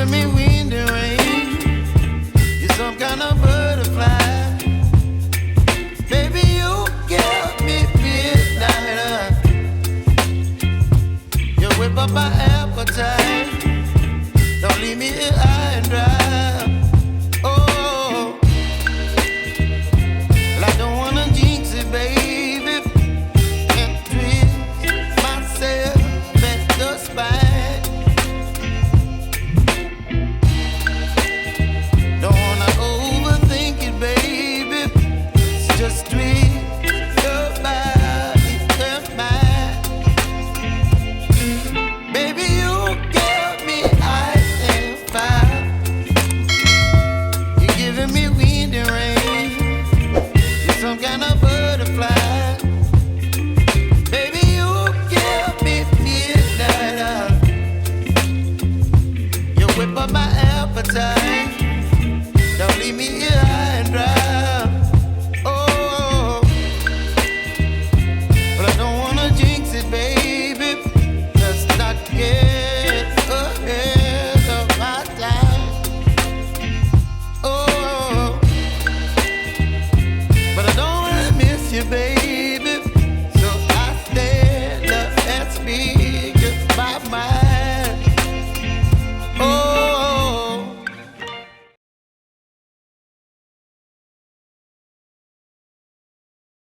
giving me wind and rain. You're some kind of butterfly. Baby, you give me midnight. You whip up my appetite. Don't leave me here high and dry. Oh, well, I don't wanna jinx it, baby. Can't twist myself at the spine. Don't wanna overthink it, baby. It's just twist your body and mine. Baby, you give me ice and fire. You're giving me wind and rain. You're some kind of butterfly. Baby, you give me midnight. You whip up my appetite. Don't leave me here